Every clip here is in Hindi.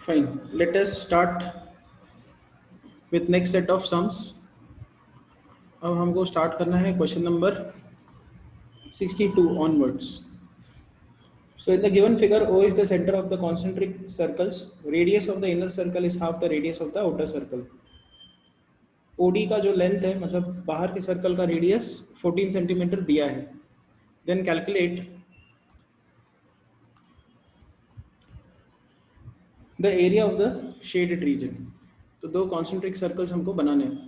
Fine. Let us start with next set of sums. अब हमको स्टार्ट करना है question number 62 onwards. So in the given figure, O is the center of the concentric circles. Radius of the inner circle is half the radius of the outer circle. OD का जो लेंथ है मतलब बाहर के सर्कल का रेडियस 14 सेंटीमीटर दिया है. Then calculate the area of the shaded region. तो दो concentric circles हमको बनाने हैं.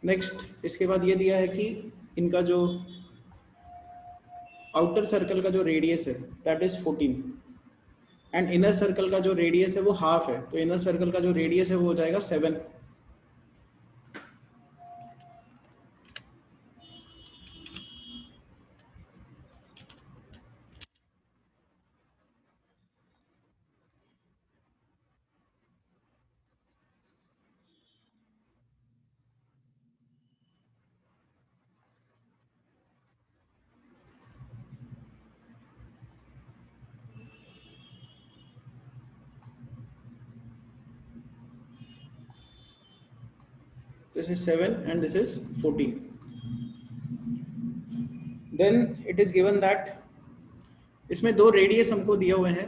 नेक्स्ट इसके बाद ये दिया है कि इनका जो आउटर सर्कल का जो रेडियस है that is 14 and inner circle का जो रेडियस है वो हाफ है. तो इनर सर्कल का जो रेडियस है वो हो जाएगा 7. This is 7 and this is 14. Then it is given that इसमें दो रेडियस हमको दिए हुए हैं,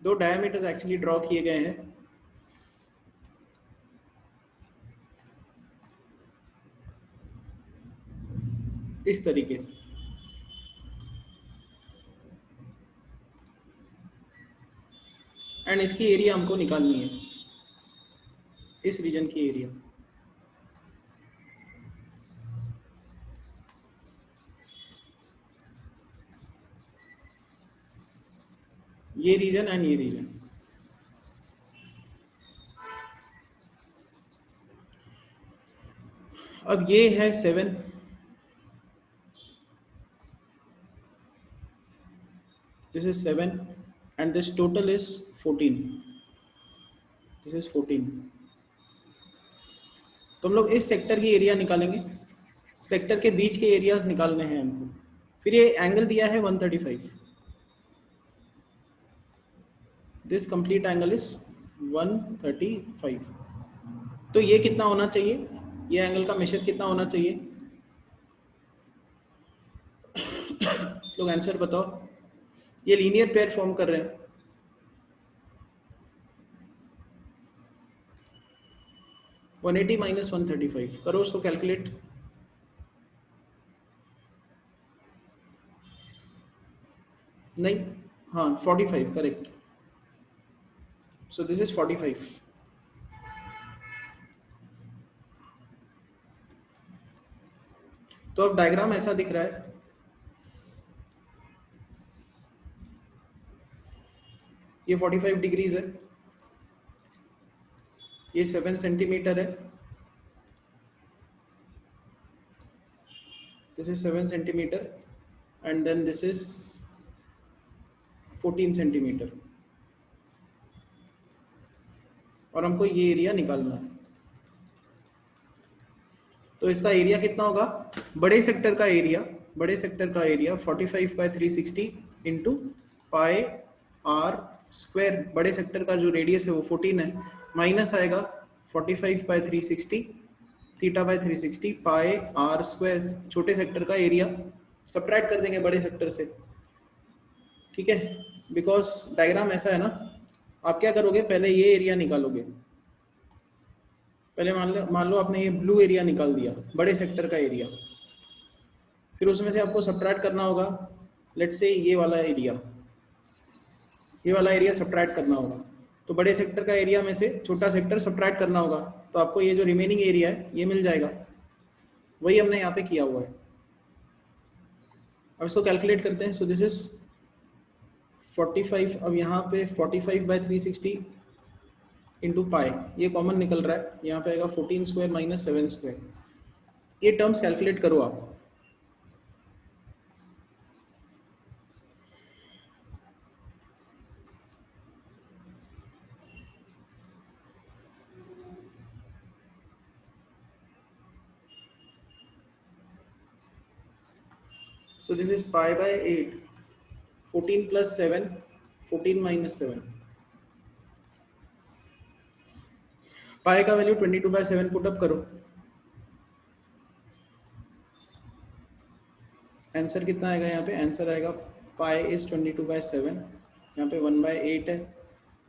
दो डायमीटर्स एक्चुअली ड्रॉ किए गए हैं. इस तरीके से एंड इसकी एरिया हमको निकालनी है, इस रीजन की एरिया. ये रीजन एंड ये रीजन. अब ये है 7, this is 7 and this total is 14. This is 14. तो हम लोग इस सेक्टर की एरिया निकालेंगे, सेक्टर के बीच के एरियाज निकालने हैं हमको. फिर ये एंगल दिया है 135. This complete angle is 135. तो ये कितना होना चाहिए, ये एंगल का मेजर कितना होना चाहिए? लोग आंसर बताओ. ये लीनियर पेयर फॉर्म कर रहे हैं. -180 - 135 करो उसको कैलकुलेट. नहीं, हाँ 45 करेक्ट. So this is 45. तो अब डायग्राम ऐसा दिख रहा है. ये 45 डिग्रीज है, ये 7 सेंटीमीटर है, this is 7 centimetre and then this is 14 centimetre. और हमको ये एरिया निकालना है. तो इसका एरिया कितना होगा? बड़े सेक्टर का एरिया, बड़े सेक्टर का area 45/360 into pi r square. बड़े सेक्टर का जो रेडियस है वो 14 है, माइनस आएगा 45/360 θ/360 पाई आर स्क्वायर. छोटे सेक्टर का एरिया सब्ट्रैक्ट कर देंगे बड़े सेक्टर से. ठीक है, बिकॉज डायग्राम ऐसा है ना. आप क्या करोगे, पहले ये एरिया निकालोगे. पहले मान लो आपने ये ब्लू एरिया निकाल दिया, बड़े सेक्टर का एरिया. फिर उसमें से आपको सब्ट्रैक्ट करना होगा, लेट्स से ये वाला एरिया, ये वाला एरिया सब्ट्रैक्ट करना होगा. तो बड़े सेक्टर का एरिया में से छोटा सेक्टर सब्ट्रैक्ट करना होगा. तो आपको ये जो रिमेनिंग एरिया है ये मिल जाएगा. वही हमने यहाँ पे किया हुआ है. अब इसको कैलकुलेट करते हैं. सो दिस इज 45. अब यहाँ पे 45/360 इंटू पाई, ये कॉमन निकल रहा है. यहाँ पे आएगा 14 स्क्वायर माइनस 7 स्क्वायर. ये टर्म्स कैलकुलेट करो आप. So this is pi by 8, 14 plus 7, 14 minus 7. पाई का वैल्यू 22/7 पुटअप करो, आंसर कितना आएगा यहाँ पे? आंसर आएगा पाई इज 22/7, यहाँ पे 1/8 है,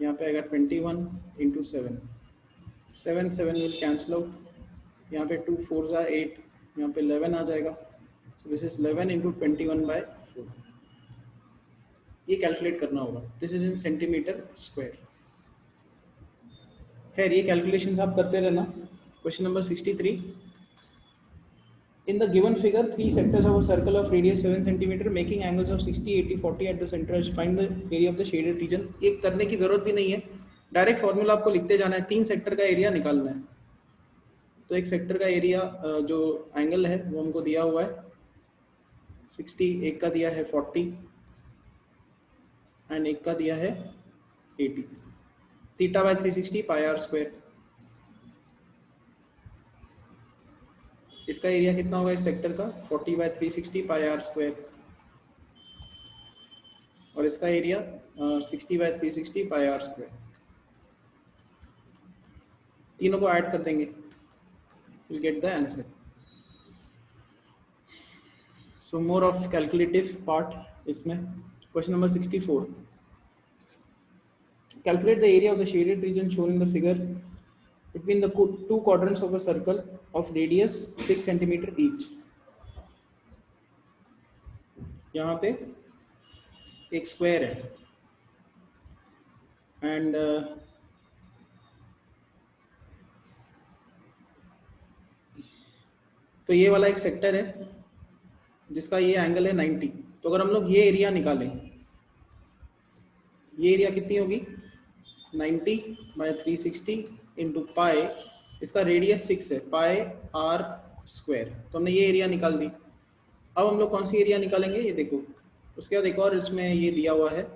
यहाँ पे आएगा 21 इंटू 7, 7 7 विल कैंसिल आउट, यहाँ पे 2 4 ज़ा 8, यहाँ पे 11 आ जाएगा। सो दिस इज 11 इंटू 21/4, ये कैलकुलेट करना होगा। This is in centimetre square. खैर ये कैलकुलेशंस आप करते रहना। Question number 63, in the given figure 3 sectors of a circle of radius 7 cm making angles of 60 80 40 at the center, find the area of the shaded region। ये करने की जरूरत भी नहीं है, डायरेक्ट फॉर्मूला आपको लिखते जाना है। 3 सेक्टर का एरिया निकालना है। तो एक सेक्टर का एरिया जो एंगल है वो हमको दिया हुआ है 60, एक का दिया है 40 एंड एक का दिया है 80। Theta by 360 pi r square. इसका एरिया कितना होगा इस सेक्टर का? 40 बाय 360 पाई आर स्क्वायर, और इसका area 60 by 360 pi r square. तीनों को ऐड कर देंगे, we'll get the answer. So more of calculative part इसमें। Question number 64, calculate the area of the shaded region shown in the figure between the two quadrants of a circle of radius 6 cm each। यहाँ पे एक स्क्वायर है एंड तो ये वाला एक सेक्टर है जिसका ये एंगल है 90। तो अगर हम लोग ये एरिया निकालें, ये एरिया कितनी होगी? 90 बाय 360 इंटू पाई, इसका रेडियस 6 है, पाई आर स्क्वायर। तो हमने ये एरिया निकाल दी। अब हम लोग कौन सी एरिया निकालेंगे ये देखो। उसके बाद एक और इसमें ये दिया हुआ है,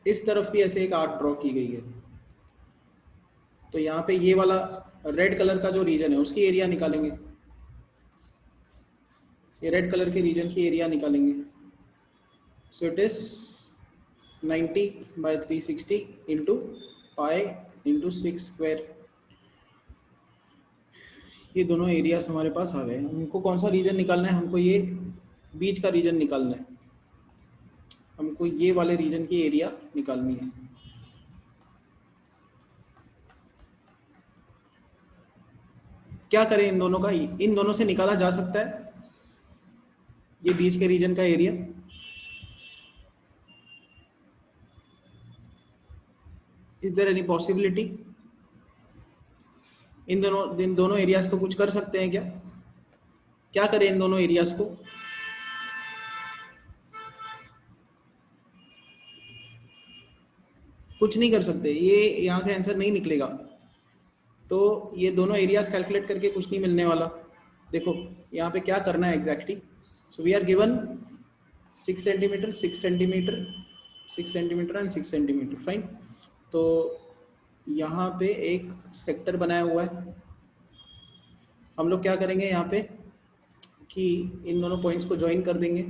इस तरफ भी ऐसे एक आर्क ड्रॉ की गई है। तो यहाँ पे ये वाला रेड कलर का जो रीजन है उसकी एरिया निकालेंगे। ये रेड कलर के रीजन की एरिया निकालेंगे। So it is 90 by 360 into pi into 6 square. ये दोनों एरियाज हमारे पास आ गए। हमको कौन सा रीजन निकालना है? हमको ये बीच का रीजन निकालना है। हमको ये वाले रीजन की एरिया निकालनी है। क्या करें इन दोनों का? इन दोनों से निकाला जा सकता है ये बीच के रीजन का area. Is there any possibility? इन दोनों एरियाज को कुछ कर सकते हैं क्या? क्या करें इन दोनों एरियाज को? कुछ नहीं कर सकते, ये यहाँ से आंसर नहीं निकलेगा। तो ये दोनों एरियाज कैलकुलेट करके कुछ नहीं मिलने वाला। देखो यहाँ पे क्या करना है exactly. So we are given 6 centimetre 6 centimetre 6 centimetre and 6 centimetre, fine. तो यहाँ पे एक सेक्टर बनाया हुआ है। हम लोग क्या करेंगे यहाँ पे कि इन दोनों पॉइंट्स को ज्वाइन कर देंगे।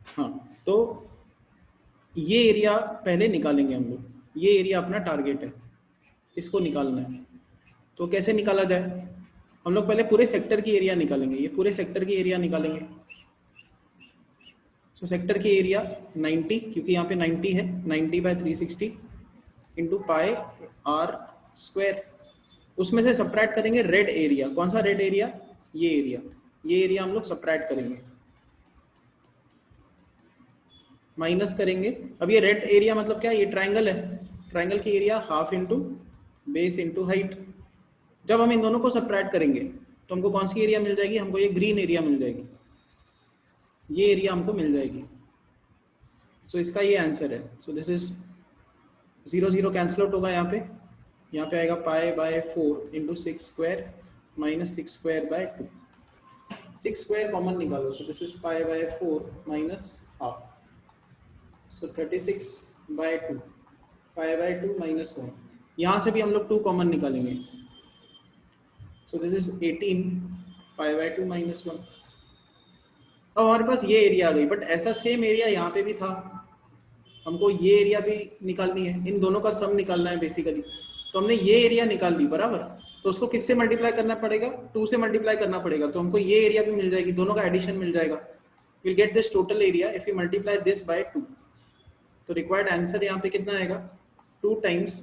हाँ, तो ये एरिया पहले निकालेंगे हम लोग। ये एरिया अपना टारगेट है, इसको निकालना है। तो कैसे निकाला जाए? हम लोग पहले पूरे सेक्टर की एरिया निकालेंगे। ये पूरे सेक्टर की एरिया निकालेंगे। सो सेक्टर की एरिया 90, क्योंकि यहाँ पे 90 है, 90 by 360 into pi r square. उसमें से सब्ट्रैक्ट करेंगे रेड एरिया। कौन सा रेड एरिया? ये एरिया। ये एरिया हम लोग सब्ट्रैक्ट करेंगे, माइनस करेंगे। अब ये रेड एरिया मतलब क्या? ये ट्राइंगल है, ट्राइंगल की area half into base into height. जब हम इन दोनों को सब्ट्रैक्ट करेंगे तो हमको कौन सी एरिया मिल जाएगी? हमको ये ग्रीन एरिया मिल जाएगी, ये एरिया हमको मिल जाएगी। सो इसका ये आंसर है। So this is 0 0 cancel out होगा यहाँ पे आएगा pi by 4 into 6 square minus 6 square by 2। 6 square common निकालो। So this is pi by 4 minus half. So 36 by 2, pi by 2 minus 1। यहाँ से भी हम लोग 2 कॉमन निकालेंगे। So this is 18 pi by 2 minus 1। अब हमारे पास ये एरिया आ गई, बट ऐसा सेम एरिया यहाँ पे भी था, हमको ये एरिया भी निकालनी है, इन दोनों का सम निकालना है बेसिकली। तो हमने ये एरिया निकाल ली बराबर, तो उसको किससे मल्टीप्लाई करना पड़ेगा, 2 से मल्टीप्लाई करना पड़ेगा, तो हमको ये एरिया भी मिल जाएगी, दोनों का एडिशन मिल जाएगा। Will get this total area if you multiply this by 2। तो रिक्वायर्ड आंसर यहाँ पे कितना आएगा, 2 times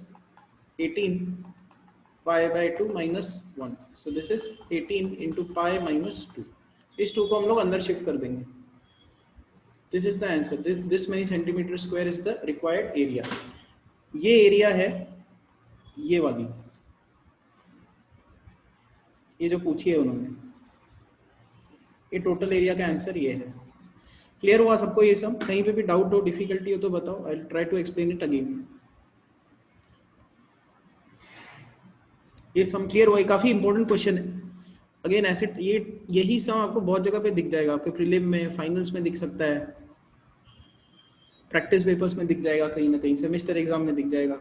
18 pi by 2 minus 1। So this is 18 into pi minus 2। इस 2 को हम लोग अंदर शिफ्ट कर देंगे। This is the answer, this many centimetre square is the required area. ये एरिया है, ये वाली, ये जो पूछी है उन्होंने, ये टोटल एरिया का आंसर ये है। क्लियर हुआ सबको ये सब? कहीं पे भी डाउट हो, डिफिकल्टी हो तो बताओ, I will try to explain it again. ये सम क्लियर हुआ? काफी इंपॉर्टेंट क्वेश्चन है। अगेन ऐसे यही सम आपको बहुत जगह पे दिख जाएगा, आपके प्रीलिम में, फाइनल्स में दिख सकता है, प्रैक्टिस पेपर्स में दिख जाएगा, कहीं ना कहीं सेमेस्टर एग्जाम में दिख जाएगा।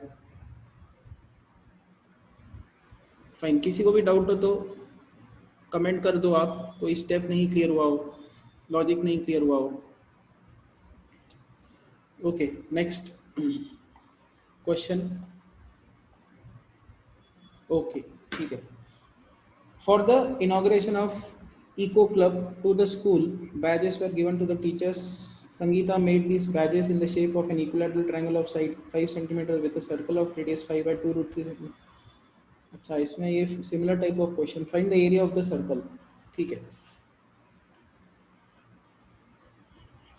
फाइन, किसी को भी डाउट हो तो कमेंट कर दो आप, कोई स्टेप नहीं क्लियर हुआ हो, लॉजिक नहीं क्लियर हुआ हो। Okay, next question. ओके, ठीक है। For the inauguration of eco club to the school, badges were given to the teachers. Sangeeta made these badges in the shape of an equilateral triangle of side 5 cm with a circle of radius 5 by 2 root 3 cm. अच्छा, इसमें ये similar type of question, find the area of the circle. ठीक है,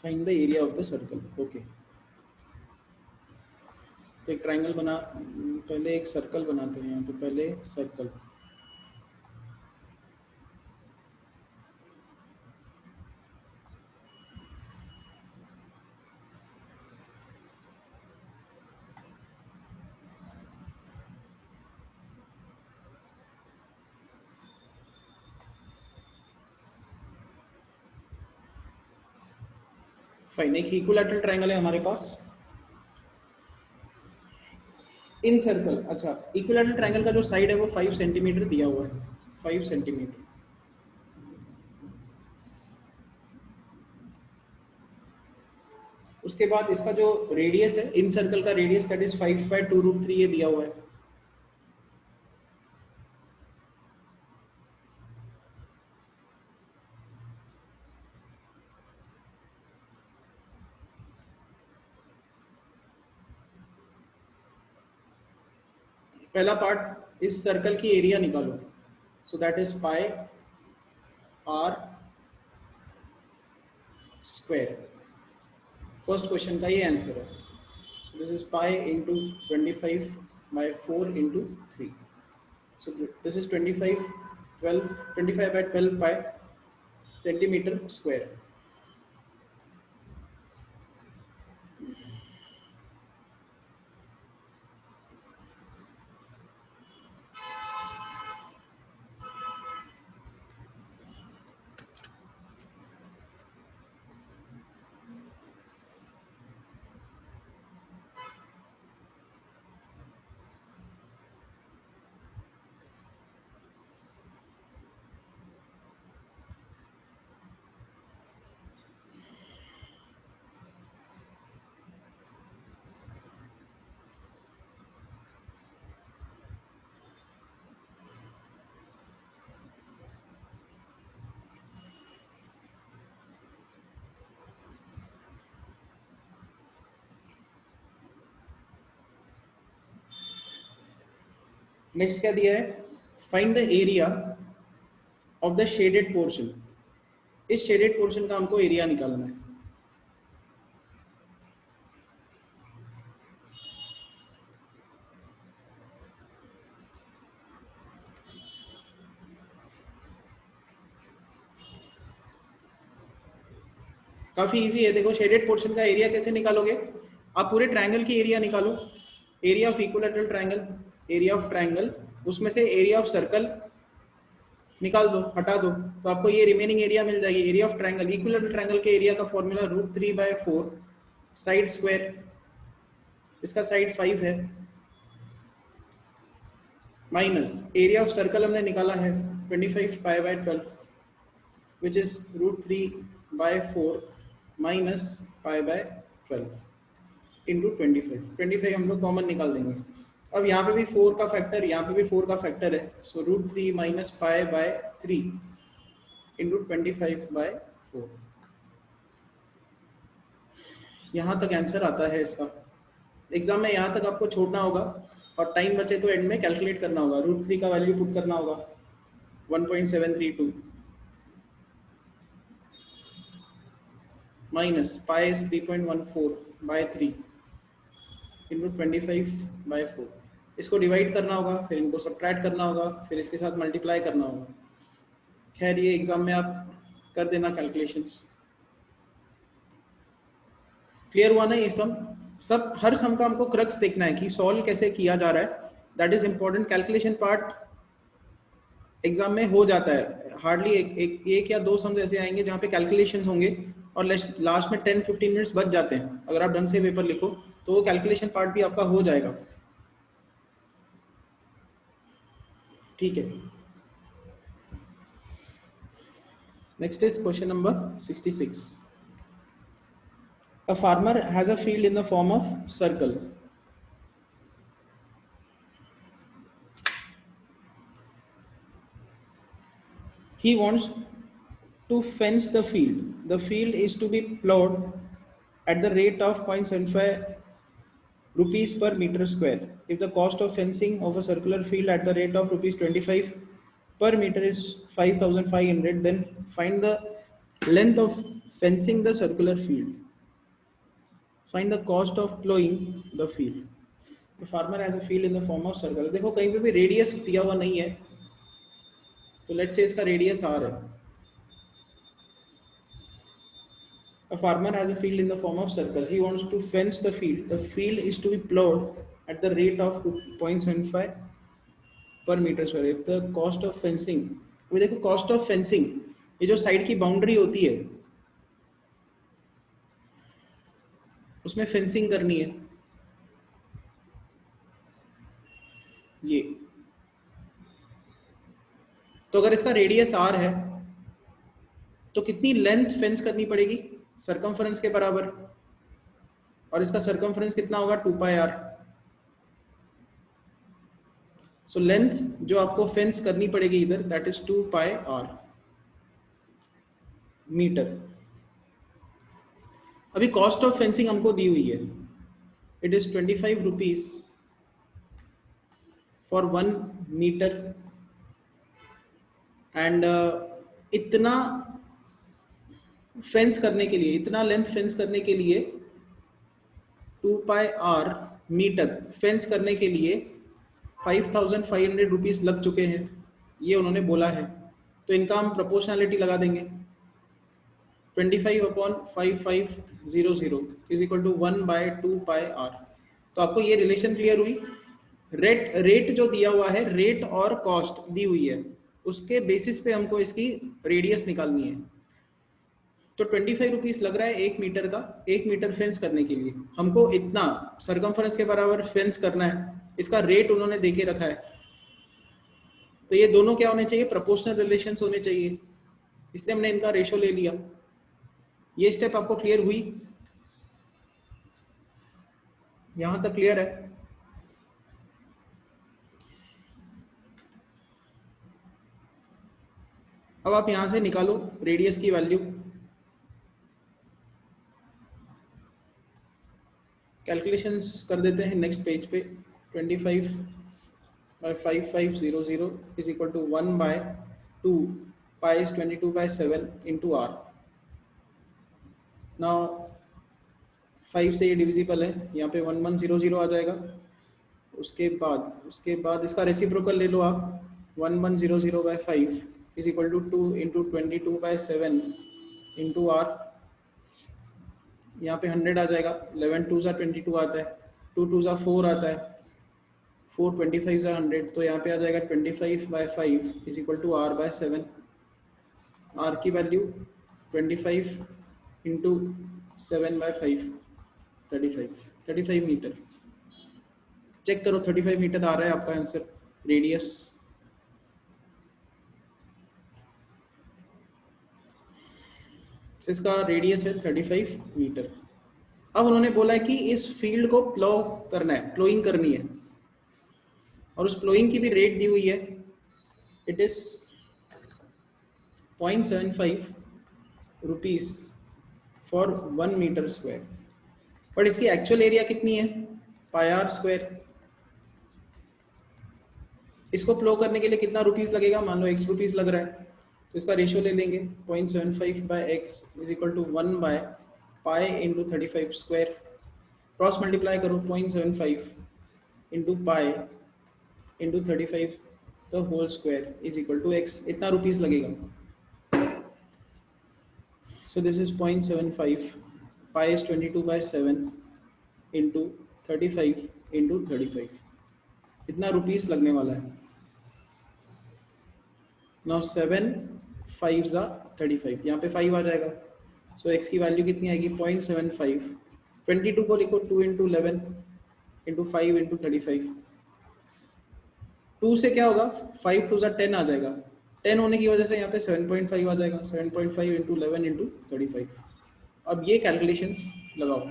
find the area of the circle. Okay, तो एक ट्राइंगल बना, पहले एक सर्कल बनाते हैं यहाँ पे, पहले सर्कल। फाइन, एक इक्विलैटरल ट्राइंगल है हमारे पास इन सर्कल। अच्छा, इक्विलैटरल ट्राइंगल का जो साइड है वो 5 सेंटीमीटर दिया हुआ है, 5 सेंटीमीटर। उसके बाद इसका जो रेडियस है इन सर्कल का radius, that is 5 by 2 root 3, ये दिया हुआ है। पहला पार्ट, इस सर्कल की एरिया निकालो, so that is pi r square. First question का ये आंसर है। So this is pi into 25 by 4 into 3। So this is 25 by 12 pi centimetre square. Next क्या दिया है, find the area of the shaded portion. इस शेडेड पोर्शन का हमको एरिया निकालना है। काफी इजी है, देखो शेडेड पोर्शन का एरिया कैसे निकालोगे, आप पूरे ट्रायंगल की एरिया निकालो, area of equilateral triangle, area of triangle, उसमें से एरिया ऑफ सर्कल निकाल दो, हटा दो, तो आपको ये रिमेनिंग एरिया मिल जाएगी। Area of triangle, equilateral triangle के एरिया का formula root 3 by 4 side square, इसका साइड 5 है, माइनस एरिया ऑफ सर्कल हमने निकाला है 25 pi by 12, which is √3/4 minus pi by 12 into 25। 25 हम लोग कॉमन निकाल देंगे। अब यहाँ पे भी 4 का फैक्टर, यहाँ पे भी 4 का फैक्टर है, सो √3 माइनस पाई बाय 3 इंटू 25/4। यहाँ तक आंसर आता है इसका। एग्जाम में यहाँ तक आपको छोड़ना होगा और टाइम बचे तो एंड में कैलकुलेट करना होगा। √3 का वैल्यू पुट करना होगा 1.732 माइनस पाई इज 3.14/3 इंटू 25/4। इसको डिवाइड करना होगा, फिर इनको सब्ट्रैक्ट करना होगा, फिर इसके साथ मल्टीप्लाई करना होगा। खैर ये एग्जाम में आप कर देना कैलकुलेशंस। क्लियर हुआ ना ये सब हर सम का हमको क्रक्स देखना है कि सॉल्व कैसे किया जा रहा है। That is important. Calculation part exam में हो जाता है, हार्डली एक या दो सम्स ऐसे आएंगे जहाँ पे कैलकुलेशंस होंगे और लास्ट में 10-15 मिनट्स बच जाते हैं। अगर आप ढंग से पेपर लिखो तो वो कैलकुलेशन पार्ट भी आपका हो जाएगा। ठीक है, next is question number 66। A farmer has a field in the form of circle. He wants to fence the field. The field is to be plowed at the rate of 0.75 rupees per meter square. If the cost of fencing of a circular field at the rate of rupees 25 per meter is 5,500, then find the length of fencing the circular field. Find the cost of plowing the field. The farmer has a field in the form of circle. देखो कहीं पे भी रेडियस दिया हुआ नहीं है, तो लेट्स से इसका रेडियस r है। A farmer has a field in the form of circle. He wants to fence the field. The field is to be plowed at the rate of 0.75 per meter square. If the cost of fencing, अभी देखो कॉस्ट ऑफ फेंसिंग, ये जो साइड की बाउंड्री होती है उसमें फेंसिंग करनी है, ये तो अगर इसका रेडियस r है तो कितनी लेंथ फेंस करनी पड़ेगी? सरकमफरेंस के बराबर, और इसका सरकमफरेंस कितना होगा? 2πr। सो लेंथ जो आपको फेंस करनी पड़ेगी इधर, दैट इज 2πr मीटर। अभी कॉस्ट ऑफ फेंसिंग हमको दी हुई है, it is 25 rupees for 1 metre and इतना फेंस करने के लिए, इतना लेंथ फेंस करने के लिए 2πr मीटर फेंस करने के लिए 5,500 रुपीज लग चुके हैं, ये उन्होंने बोला है। तो इनका हम प्रोपोर्शनलिटी लगा देंगे, 25/5500 इज इक्वल टू 1/2πr। तो आपको ये रिलेशन क्लियर हुई। रेट जो दिया हुआ है, रेट और कॉस्ट दी हुई है, उसके बेसिस पे हमको इसकी रेडियस निकालनी है। तो 25 रुपीज लग रहा है 1 मीटर का, 1 मीटर फेंस करने के लिए हमको इतना सरकमफरेंस के बराबर फेंस करना है। इसका रेट उन्होंने देके रखा है, तो ये दोनों क्या होने चाहिए? प्रोपोर्शनल रिलेशंस होने चाहिए, इसलिए हमने इनका रेशो ले लिया। ये स्टेप आपको क्लियर हुई? यहां तक क्लियर है? अब आप यहां से निकालो रेडियस की वैल्यू। कैलकुलेशंस कर देते हैं नेक्स्ट पेज पे। 25/5500 is equal to 1/2 pi is 22/7 into r। Now 5 से ये डिविजिबल है, यहाँ पे 1100 आ जाएगा। उसके बाद इसका रेसिप्रोकल ले लो आप, 1100/5 is equal to 2 into 22/7 into r। यहाँ पे 100 आ जाएगा, 11 2 सा 22 आता है, 2 2 सा 4 आता है, 4 25 सा 100, तो यहाँ पे आ जाएगा 25/5 is equal to r/7। r की वैल्यू 25 इंटू 7/5 35 मीटर। चेक करो 35 मीटर आ रहा है आपका आंसर रेडियस। इसका रेडियस है 35 मीटर। अब उन्होंने बोला है कि इस फील्ड को प्लो करना है, प्लोइंग करनी है, और उस प्लोइंग की भी रेट दी हुई है, it is 0.75 rupees for 1 metre square. But इसकी एक्चुअल एरिया कितनी है, पाई आर स्क्वायर। इसको प्लो करने के लिए कितना रुपीस लगेगा, मान लो x रुपीस लग रहा है, तो इसका रेशियो ले लेंगे 0.75 by x is equal to 1 by pi into 35 square. Cross multiply करो, 0.75 into pi into 35 the whole square is equal to x, इतना रुपीस लगेगा। So this is 0.75, pi is 22 by 7 into 35 into 35, इतना रुपीस लगने वाला है। नाउ 7 5 ज़ा 35, यहाँ पे 5 आ जाएगा, सो x की वैल्यू कितनी आएगी 0.75। 22 को लिखो 2 इंटू 11 इंटू 5 इंटू 35, 2 से क्या होगा 5 2 ज़ा 10 आ जाएगा, 10 होने की वजह से यहाँ पे 7.5 आ जाएगा, 7.5 इंटू 11 इंटू 35। अब ये कैलकुलेशंस लगाओ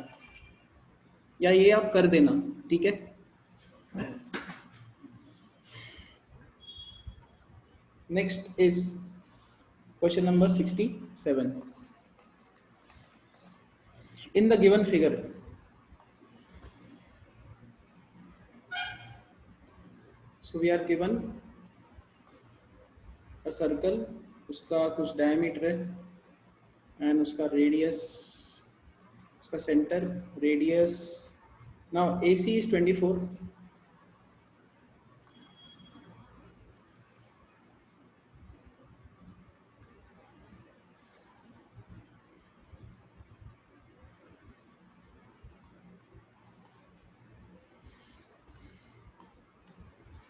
या ये आप कर देना, ठीक है। Next is question number 67। In the given figure, so we are given a circle, उसका कुछ diameter है and उसका radius, उसका center, radius. Now AC is 24.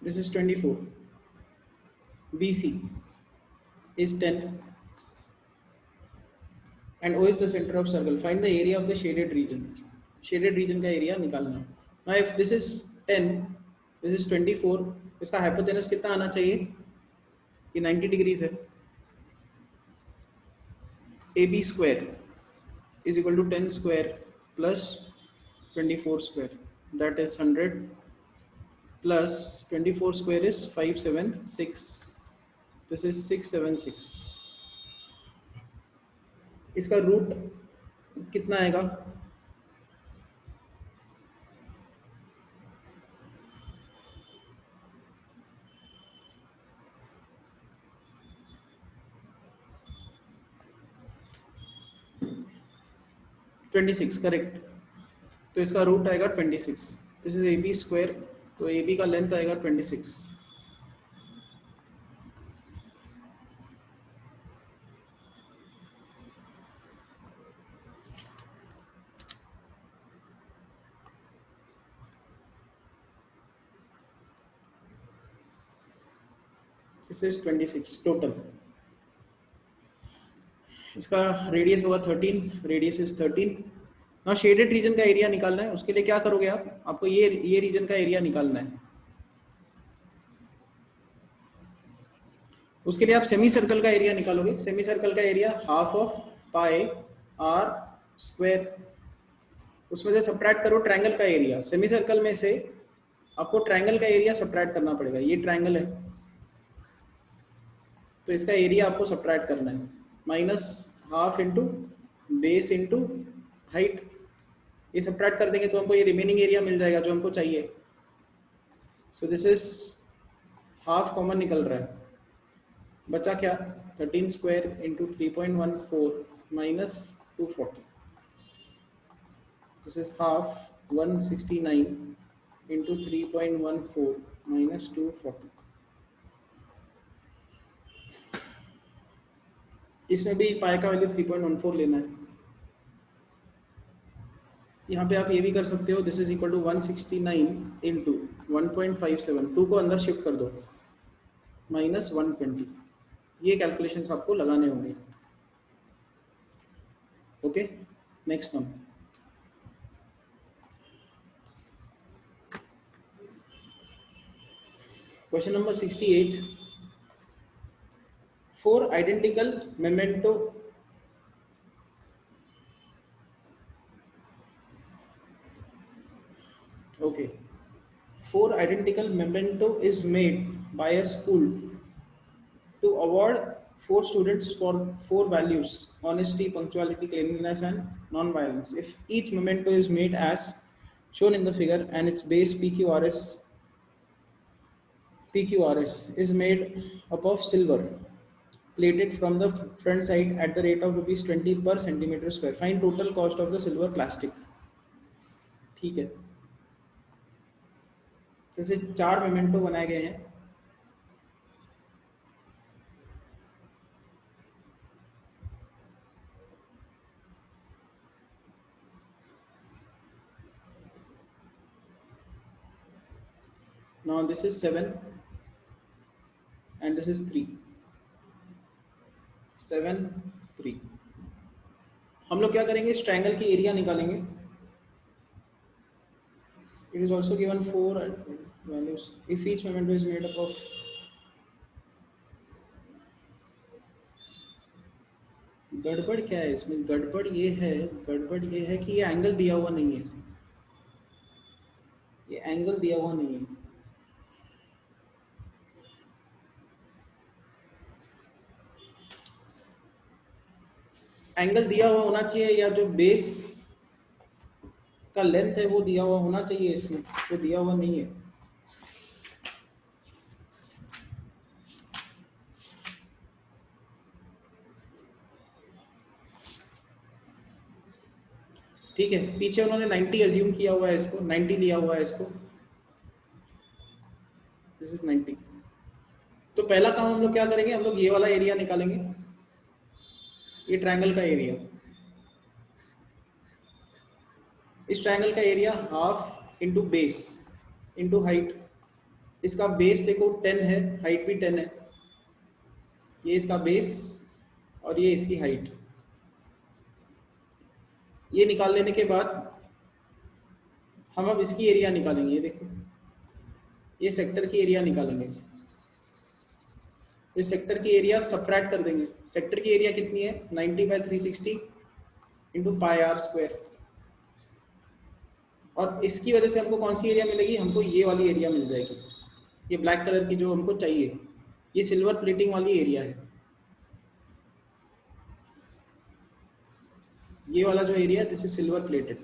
This is 24. BC is 10 and O is the center of circle. Find the area of the shaded region. Shaded region का area निकालना। Now if this is 10, this is 24, इसका hypotenuse कितना आना चाहिए, ये 90 डिग्रीज है। AB square is equal to 10 square plus 24 square, that is 100 plus 24 square is 576, this is 676। इसका रूट कितना आएगा, (26) करेक्ट। तो इसका रूट आएगा 26। दिस इज AB स्क्वायर, तो AB का लेंथ आएगा 26। This is 26 total. इसका रेडियस होगा 13, रेडियस इज 13। ना शेडेड रीजन का एरिया निकालना है, उसके लिए क्या करोगे आप, आपको ये रीजन का एरिया निकालना है। उसके लिए आप सेमी सर्कल का एरिया निकालोगे। सेमी सर्कल का area half of pi r square, उसमें से सब्ट्रैक्ट करो ट्रायंगल का एरिया। सेमी सर्कल में से आपको ट्रायंगल का एरिया सब्ट्रैक्ट करना पड़ेगा। ये ट्रायंगल है तो इसका एरिया आपको सब्ट्रैक्ट करना है, minus half into base into height. ये सब्ट्रैक्ट कर देंगे तो हमको ये रिमेनिंग एरिया मिल जाएगा जो हमको चाहिए। सो दिस इज हाफ कॉमन निकल रहा है, बचा क्या 13 square into 3.14 minus 240, this is half 169 into 3.14 minus 240। इसमें भी पाई का वैल्यू 3.14 लेना है। यहाँ पे आप ये भी कर सकते हो, this is equal to 169 into 1.57, 2 को अंदर शिफ्ट कर दो, माइनस 120। ये कैलकुलेशंस आपको लगाने होंगे। Okay, next sum. Question number 68। 4 identical memento Okay. 4 identical memento is made by a school to award 4 students for 4 values: honesty, punctuality, cleanliness, and non-violence. If each memento is made as shown in the figure and its base PQRS is made up of silver plated from the front side at the rate of rupees 20 per centimeter square. Find total cost of the silver plastic. ठीक है, जैसे 4 मेमेंटो बनाए गए हैं. Now this is 7 and this is 3. 7 3. हम लोग क्या करेंगे, इस ट्रायंगल की एरिया निकालेंगे. It is also given 4 values if each memento is made up of. गड़बड़ क्या है इसमें? गड़बड़ ये है कि ये एंगल दिया हुआ नहीं है. ये एंगल दिया हुआ नहीं है. एंगल दिया हुआ होना चाहिए, या जो बेस का लेंथ है वो दिया हुआ होना चाहिए. इसमें वो दिया हुआ नहीं है. ठीक है, पीछे उन्होंने 90 अज्यूम किया हुआ है, इसको 90 लिया हुआ है इसको. This is 90. तो पहला काम हम लोग क्या करेंगे, हम लोग ये वाला एरिया निकालेंगे, ये ट्रायंगल का एरिया. इस ट्रायंगल का area half into base into height. इसका बेस देखो 10 है, हाइट भी 10 है. ये इसका बेस और ये इसकी हाइट. ये निकाल लेने के बाद हम अब इसकी एरिया निकालेंगे. ये देखो, ये सेक्टर की एरिया निकालेंगे. इस सेक्टर की एरिया सबट्रैक्ट कर देंगे. सेक्टर की एरिया कितनी है, 90/360 इंटू पाई आर स्क्वायर. और इसकी वजह से हमको कौन सी एरिया मिलेगी, हमको ये वाली एरिया मिल जाएगी, ये ब्लैक कलर की जो हमको चाहिए. ये सिल्वर प्लेटिंग वाली एरिया है. ये वाला जो area this is silver plated,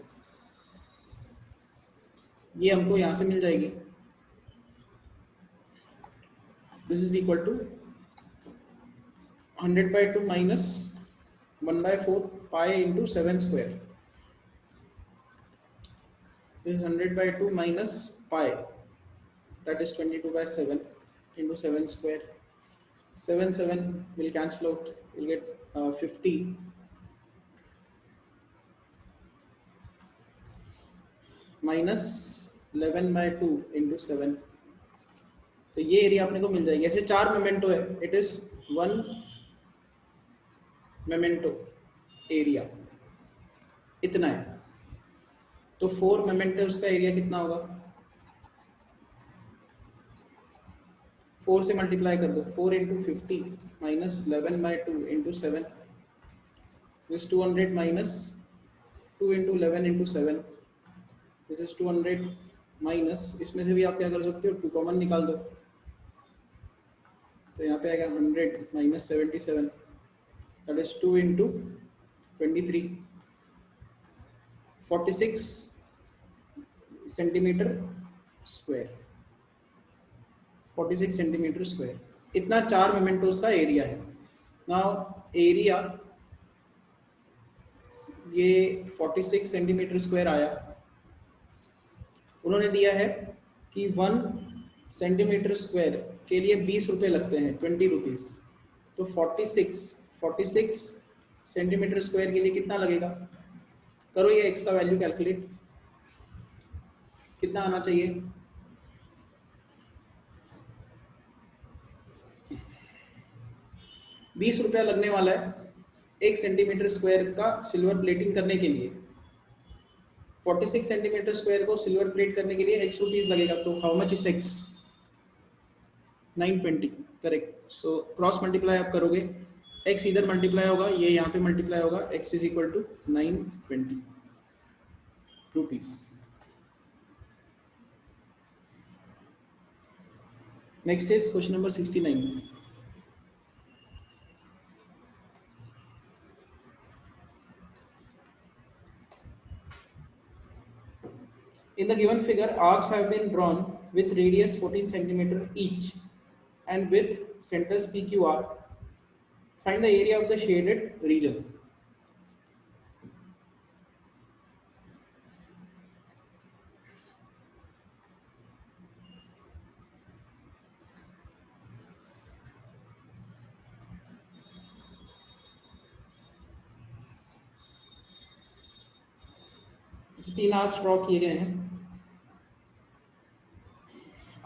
ये हमको यहाँ से मिल जाएगी. This is equal to 100/2 minus 1/4 pi into 7 square. This is 100/2 minus pi, that is 22/7 into 7 square. 7 will cancel out, you'll get 50 minus 11/2 into 7. तो ये एरिया अपने को मिल जाएगी. ऐसे 4 मेमेंटो है, इट इज 1 मेमेंटो एरिया इतना है. तो 4 मेमेंटोस का एरिया कितना होगा, 4 से मल्टीप्लाई कर दो. 4 into 50 minus 11/2 into 7, this 200 minus 2 into 11 into 7, this is 200 minus, इसमें से भी आप क्या कर सकते हो, 2 कॉमन निकाल दो. तो यहाँ पे आएगा 100 minus 77, that is 2 into 23, 46 centimetre square. 46 centimetre square, इतना 4 मेमेंटोस का एरिया है. नाउ एरिया ये 46 सेंटीमीटर स्क्वायर आया. उन्होंने दिया है कि 1 सेंटीमीटर स्क्वायर के लिए 20 रुपये लगते हैं, 20 रुपीज़. तो 46 सेंटीमीटर स्क्वायर के लिए कितना लगेगा, करो ये x का वैल्यू कैलकुलेट, कितना आना चाहिए. ₹20 लगने वाला है 1 सेंटीमीटर स्क्वायर का सिल्वर प्लेटिंग करने के लिए. 46 सेंटीमीटर स्क्वायर को सिल्वर प्लेट करने के लिए x रुपीज लगेगा. तो how much is x, 920. Correct. So cross multiply आप करोगे, x इधर मल्टीप्लाई होगा, ये यहाँ पे मल्टीप्लाई होगा, x is equal to 920 rupees. Next is question number 69. In the given figure, arcs have been drawn with radius 14 centimeter each and with centers PQR. Find the area of the shaded region. तीन आर्क्स ड्रॉ किए गए हैं.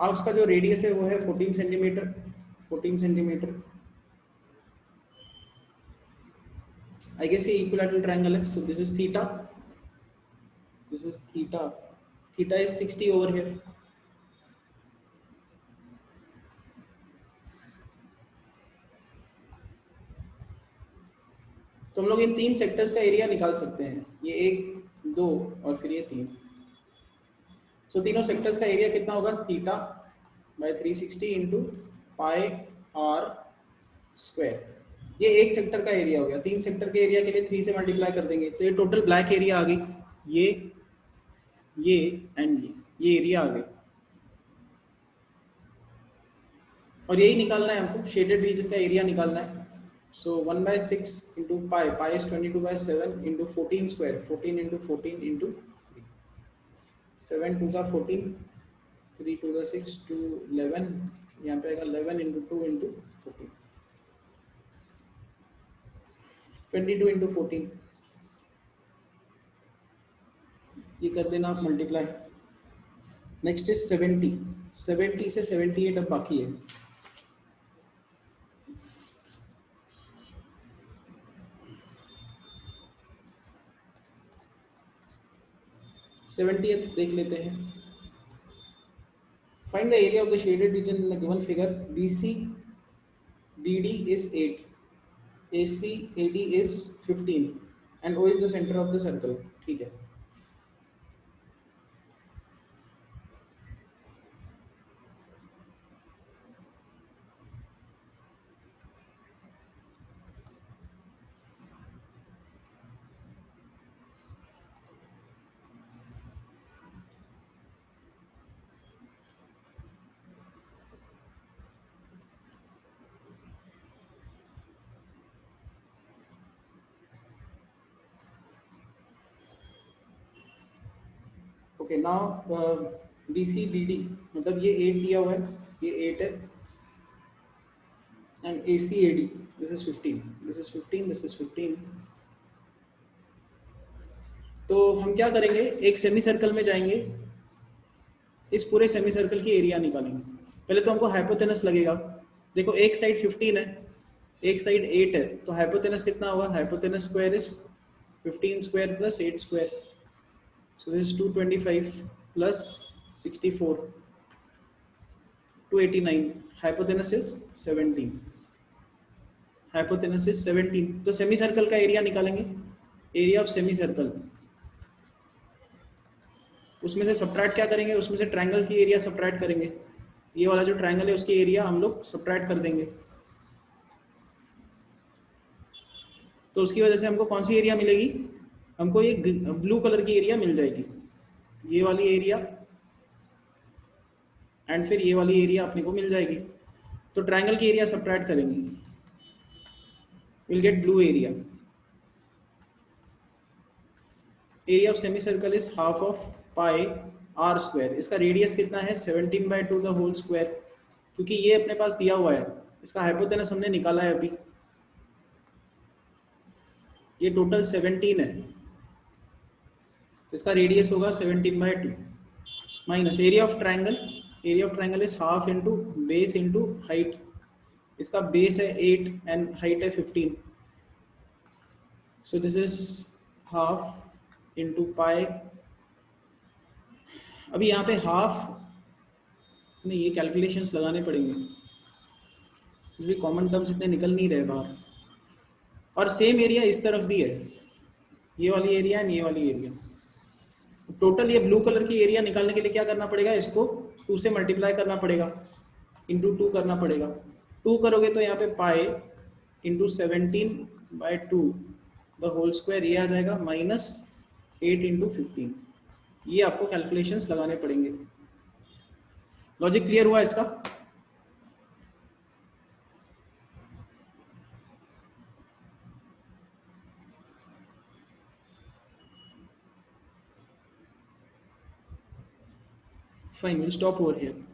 आर्क्स का जो रेडियस है वो है 14 सेंटीमीटर. 14 सेंटीमीटर. I guess ये equilateral triangle है. So this is theta. This is theta. Theta is 60 over here. तो हम लोग इन तीन सेक्टर्स का एरिया निकाल सकते हैं. ये 1, 2 और फिर ये 3. सो तीनों सेक्टर्स का एरिया कितना होगा? Theta by 360 into pi r square. ये एक सेक्टर का एरिया हो गया. तीन सेक्टर के एरिया के लिए 3 से मल्टीप्लाई कर देंगे तो ये टोटल ब्लैक एरिया आ गई. ये एंड ये एरिया आ गई. और यही निकालना है हमको. शेडेड रीजन का एरिया निकालना है. So 1/6 into pi. Pi is 22/7 into 14 square. 14 into 14 into 3. 7 2 का 14. 3 2 का 6 2 11. यहाँ पे आएगा 11 into 2 into 14. 22 into 14. ये कर देना आप मल्टीप्लाई. Next is 70. 70 से 78 अब बाकी है. 70th देख लेते हैं. Find the area of the shaded region in the given figure. BC DD is 8, AC AD is 15 and O is the center of the circle. ठीक है. ओके नाउ BC DD मतलब ये 8 दिया हुआ है. ये 8 है and AC AD this is 15. This is 15. This is 15. तो हम क्या करेंगे? एक सेमी सर्कल में जाएंगे. इस पूरे सेमी सर्कल की एरिया निकालेंगे. पहले तो हमको हाइपोटेनस लगेगा. देखो एक साइड 15 है, एक साइड 8 है, तो हाइपोटेनस कितना होगा? Hypotenuse square is 15 square plus 8 square. So this is 225 plus 64, 289. Hypotenuse is 17. Hypotenuse is 17. तो सेमी सर्कल का एरिया निकालेंगे. Area of semi circle. उसमें से सब्ट्रैक्ट क्या करेंगे? उसमें से ट्रायंगल की एरिया सब्ट्रैक्ट करेंगे. ये वाला जो ट्रायंगल है उसकी एरिया हम लोग सब्ट्रैक्ट कर देंगे. तो उसकी वजह से हमको कौन सी एरिया मिलेगी? हमको ये ब्लू कलर की एरिया मिल जाएगी. ये वाली एरिया एंड फिर ये वाली एरिया अपने को मिल जाएगी. तो ट्रायंगल की एरिया सब्ट्रैक्ट करेंगे. Will get blue area. Area of semicircle is half of pi r square. इसका रेडियस कितना है? 17/2 द होल स्क्वायर. क्योंकि ये अपने पास दिया हुआ है. इसका हाइपोटेनस हमने निकाला है अभी. ये टोटल 17 है. इसका रेडियस होगा 17/2 minus area of triangle. Area of triangle is half into base into height. इसका बेस है 8 एंड हाइट है 15. सो this is half into pi. अभी यहाँ पे हाफ नहीं, ये कैलकुलेशंस लगाने पड़ेंगे. कॉमन टर्म्स इतने निकल नहीं रहे बाहर. और सेम एरिया इस तरफ भी है. ये वाली एरिया एंड ये वाली एरिया. टोटल ये ब्लू कलर की एरिया निकालने के लिए क्या करना पड़ेगा? इसको 2 से मल्टीप्लाई करना पड़ेगा. इंटू 2 करना पड़ेगा। 2 करोगे तो यहाँ पे pi into 17/2 the whole square, ये आ जाएगा माइनस 8 इंटू 15। ये आपको कैलकुलेशंस लगाने पड़ेंगे। लॉजिक क्लियर हुआ इसका? Fine, will stop over here.